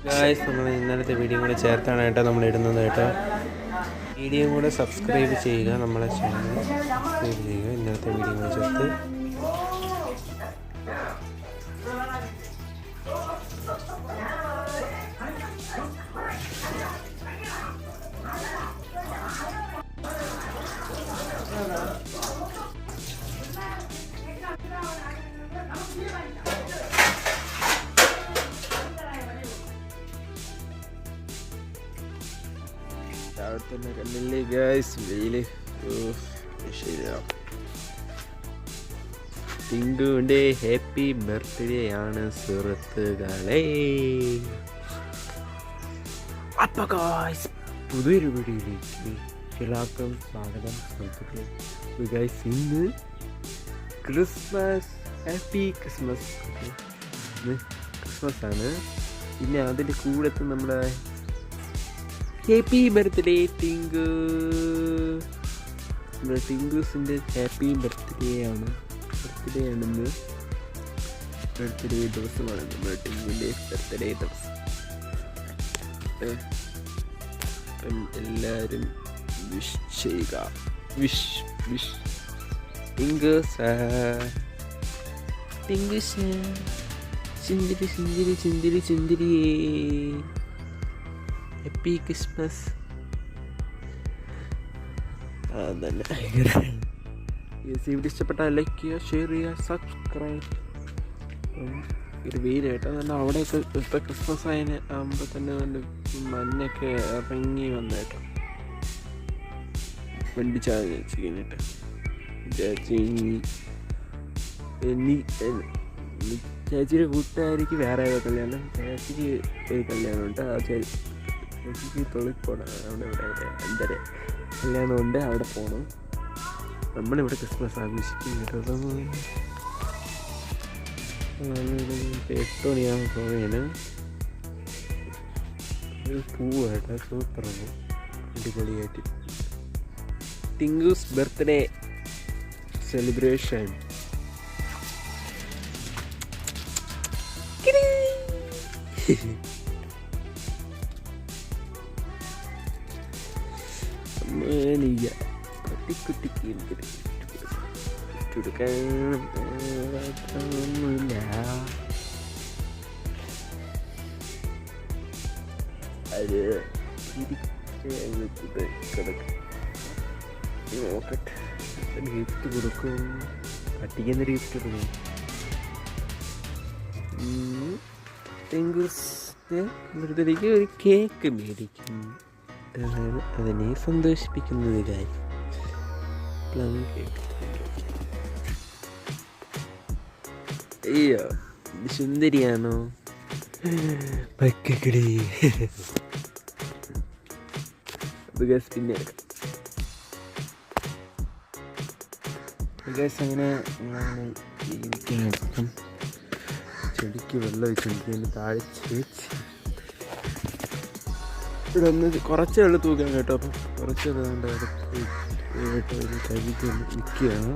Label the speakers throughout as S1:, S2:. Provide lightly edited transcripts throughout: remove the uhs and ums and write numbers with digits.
S1: Guys, നമ്മൾ ഇന്നലത്തെ video കൂടെ ചേർത്താണ് കേട്ടോ നമ്മൾ ഇടുന്നത് കേട്ടോ. വീഡിയോ കൂടെ സബ്സ്ക്രൈബ് ചെയ്യുക, നമ്മളെ ചാനൽ സബ്സ്ക്രൈബ് ചെയ്യുക. ഇന്നലത്തെ വീഡിയോ കൂടെ ചേർത്ത് തന്നെ കണ്ടില്ലേ ഗായ്സ്, വെയില് ശരിയാവും. ടിങ്കുവിൻ്റെ ഹാപ്പി ബർത്ത്ഡേ ആണ് സുഹൃത്തുക്കളെ. അപ്പോൾ ഗായ്സ്, പുതിയൊരു വീഡിയോയിലേക്ക് എല്ലാവർക്കും സ്വാഗതം സുഹൃത്തുക്കളെ. ഗായ്സ്, ഇന്ന് ക്രിസ്മസ്, ഹാപ്പി ക്രിസ്മസ്. ക്രിസ്മസ് ആണ്. പിന്നെ അതിൻ്റെ കൂടെ നമ്മുടെ ഹാപ്പി ബർത്ത്ഡേ ടിങ്കു. നമ്മുടെ ടിങ്കൂസിൻ്റെ ഹാപ്പി ബർത്ത്ഡേ ആണെന്ന്. ബർത്ത്ഡേ ദിവസമാണ് നമ്മുടെ ടിങ്കുവിൻ്റെ ബർത്ത്ഡേ ദിവസം. അപ്പം എല്ലാവരും വിഷ് ചെയ്യുക. വിഷ് ടിങ്കൂസ് ചിന്തിരി ഹാപ്പി ക്രിസ്മസ്. അതന്നെ. വീഡിയോ ഇഷ്ടപ്പെട്ടാൽ ലൈക്ക് ചെയ്യുക, ഷെയർ ചെയ്യുക, സബ്സ്ക്രൈബ്. ഒരു വെയിലായിട്ട് തന്നെ അവിടെയൊക്കെ ഇപ്പം ക്രിസ്മസ് ആകുമ്പോൾ തന്നെ നല്ല മഞ്ഞൊക്കെ ഇറങ്ങി വന്നേട്ടോ. വണ്ടി ചാർജ് കഴിഞ്ഞിട്ട് ചേച്ചിയുടെ കൂട്ടുകാരിക്ക് വേറെ ഏതോ കല്യാണം, ചേച്ചിക്ക് ഒരു കല്യാണമുണ്ട്. ആ ചേച്ചിക്ക് തൊളിപ്പോണം. അവിടെ 5:30 കല്യാണമുണ്ട്, അവിടെ പോകണം. നമ്മളിവിടെ ക്രിസ്മസ് ആഘോഷിക്കും കേട്ടോ. 8 മണിയാകുമ്പോൾ പോവേന്. ഒരു പൂവായിട്ട് സൂപ്പറാണ്, അടിപൊളിയായിട്ട്. ടിങ്കൂസ് ബർത്ത്ഡേ സെലിബ്രേഷൻ. കുട്ടിക്കുട്ടിക്ക് ഒന്നുമില്ല. അത് നോക്കട്ടെ, ഗിഫ്റ്റ് കൊടുക്കും. പട്ടിക്കുന്ന ഗിഫ്റ്റ് കൊടുക്കും. ടിങ്കൂസിൻ്റെ ബർത്ത്ഡേക്ക് ഒരു കേക്ക് മേടിക്കും. അതിനെ സന്തോഷിപ്പിക്കുന്നത് കാര്യം. Plum cake. അയ്യോ, ഇത് സുന്ദരിയാണോ? പക്കക്കിടി. പിന്നെ അങ്ങനെ ഇരിക്കണം. ചെടിക്ക് വെള്ളം ഒഴിച്ചെടുക്കുന്നതിന് താഴെ ചേച്ചി ഇവിടെ ഒന്ന് കുറച്ചേ ഉള്ളു തൂക്കാൻ കേട്ടോ. അപ്പം കുറച്ച് കഴിക്കാൻ നിൽക്കുകയാണ്.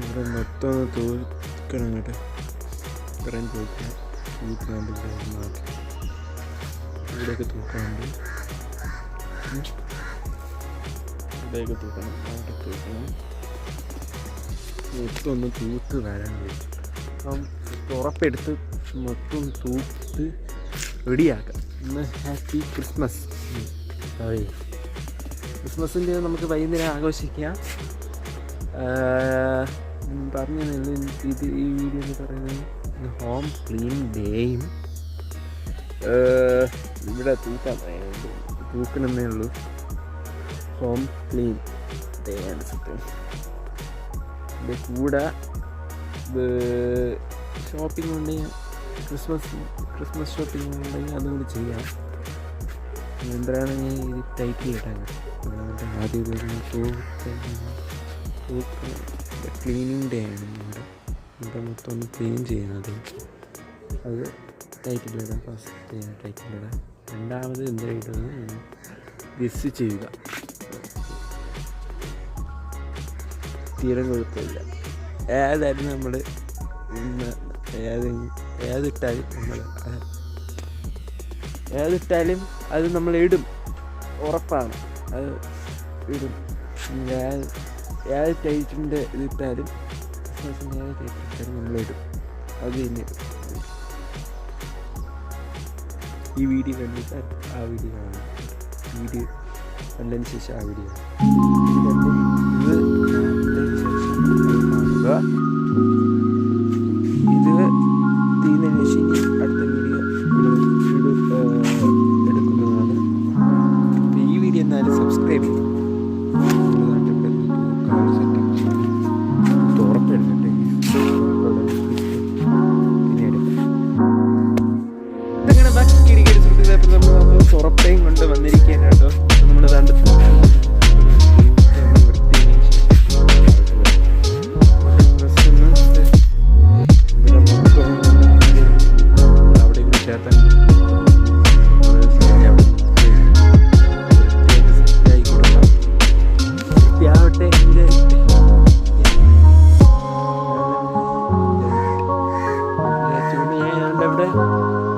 S1: ഇവിടെ മൊത്തം ഒന്ന് തൂക്കണം കേട്ടോ. ഇത്രയും തൂക്കണം. ഇവിടെയൊക്കെ തൂക്കാനുണ്ട്. ഇവിടെയൊക്കെ തൂക്കണം, അവിടെ തൂക്കണം. മൊത്തം ഒന്ന് തൂത്ത് വരാൻ പറ്റും. അപ്പം ഉറപ്പെടുത്ത് മൊത്തം തൂത്ത് റെഡിയാക്കാം. ഇന്ന് ഹാപ്പി ക്രിസ്മസ്. ക്രിസ്മസിൻ്റെ നമുക്ക് വൈകുന്നേരം ആഘോഷിക്കാം. പറഞ്ഞത് ഇത് ഈ വീഡിയോ എന്ന് പറയുന്നത് ഹോം ക്ലീൻ ഡേയും ഇവിടെ തൂക്കണമെന്നേ ഉള്ളൂ. ഹോം ക്ലീൻ ഡേ ആണ് സത്യം. ഇതിൻ്റെ കൂടെ ഷോപ്പിംഗ് ഉണ്ടെങ്കിൽ ക്രിസ്മസ് ഷോപ്പിംഗ് ഉണ്ടെങ്കിൽ അതും കൂടി ചെയ്യാം. എന്തിനാണ് ഇത് ടൈറ്റ് ചെയ്തിട്ടാണ്. ആദ്യം ക്ലീനിങ് ഡേ ആണ് ഇവിടെ മൊത്തം ഒന്ന് ക്ലീൻ ചെയ്യുന്നത്. അത് ടൈറ്റിലിടാം. ഫസ്റ്റ് ടൈറ്റിലിടാം. രണ്ടാമത് എന്തായിട്ടൊന്ന് ഗസ് ചെയ്യുക. തീരെ കുഴപ്പമില്ല. ഏതായിരുന്നു നമ്മൾ ഏതിട്ടാലും അത് നമ്മൾ ഇടും, ഉറപ്പാണ്. അത് ഇടും. ഏത് ടൈറ്റിൻ്റെ ഇതിട്ടാലും ഏത് ടൈറ്റിട്ടാലും നമ്മളിടും. അത് തന്നെ ഈ വീഡിയോ കണ്ടിട്ട് ആ വീഡിയോ കാണും. വീഡിയോ കണ്ടതിന് ശേഷം ആ വീഡിയോ ഇത് തീർന്നതിന് ശേഷം അടുത്ത വീഡിയോ എടുക്കുന്നതാണ്. ഈ വീഡിയോ എന്നാലും സബ്സ്ക്രൈബ് ചെയ്യും. ഉറപ്പെടുക്കട്ടെ ഇതങ്ങനെ ബാക്കി നമ്മൾ തുറപ്പയും കൊണ്ട് വന്നിരിക്കുകയാണ് കേട്ടോ. നമ്മൾ ദാണ്ട്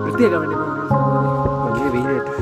S1: വൃത്തിയാക്കാൻ വേണ്ടി വലിയ വെയിലായിട്ട്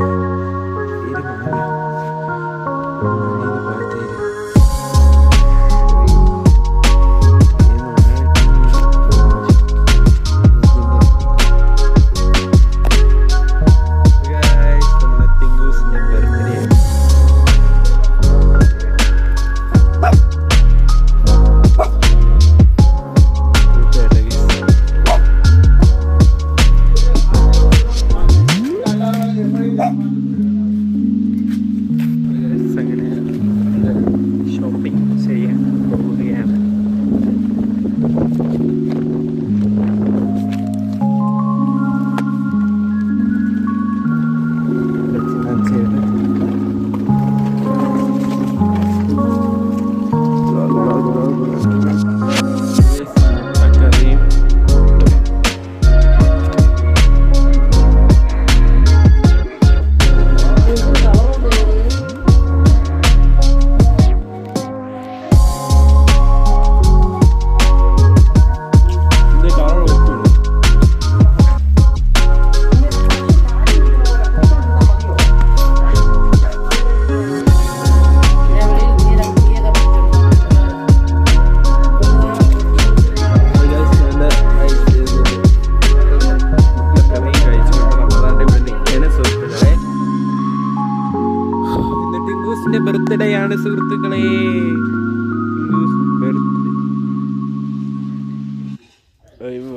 S1: ബർത്ത്ഡേ ആണ് സുഹൃത്തുക്കളെ.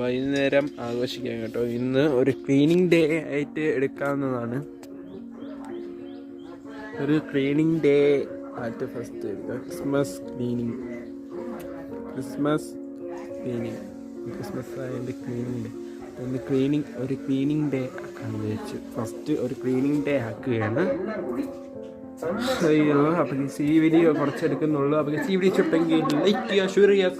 S1: വൈകുന്നേരം ആഘോഷിക്കാം കേട്ടോ. ഇന്ന് ഒരു ക്ലീനിങ് ഡേ ആയിട്ട് എടുക്കാവുന്നതാണ്. ഒരു ക്ലീനിങ് ഡേ ആയിട്ട് ഫസ്റ്റ് ക്രിസ്മസ് ക്ലീനിങ് ക്രിസ്മസ് ആയതിൻ്റെ ക്ലീനിങ് ഡേ. ഒന്ന് ഒരു ക്ലീനിങ് ഡേ ആക്കാന്ന് വിചാരിച്ചു. ഫസ്റ്റ് ഒരു ക്ലീനിങ് ഡേ ആക്കുകയാണ്. അയ്യോ, അപ്പം ഈ വീഡിയോ കുറച്ചെടുക്കുന്നുള്ളൂ. അപ്പം ഈ വീഡിയോ ഇഷ്ടപ്പെട്ടെങ്കിൽ ലൈക്ക് ചെയ്യുക, ഷെയർ ചെയ്യുക.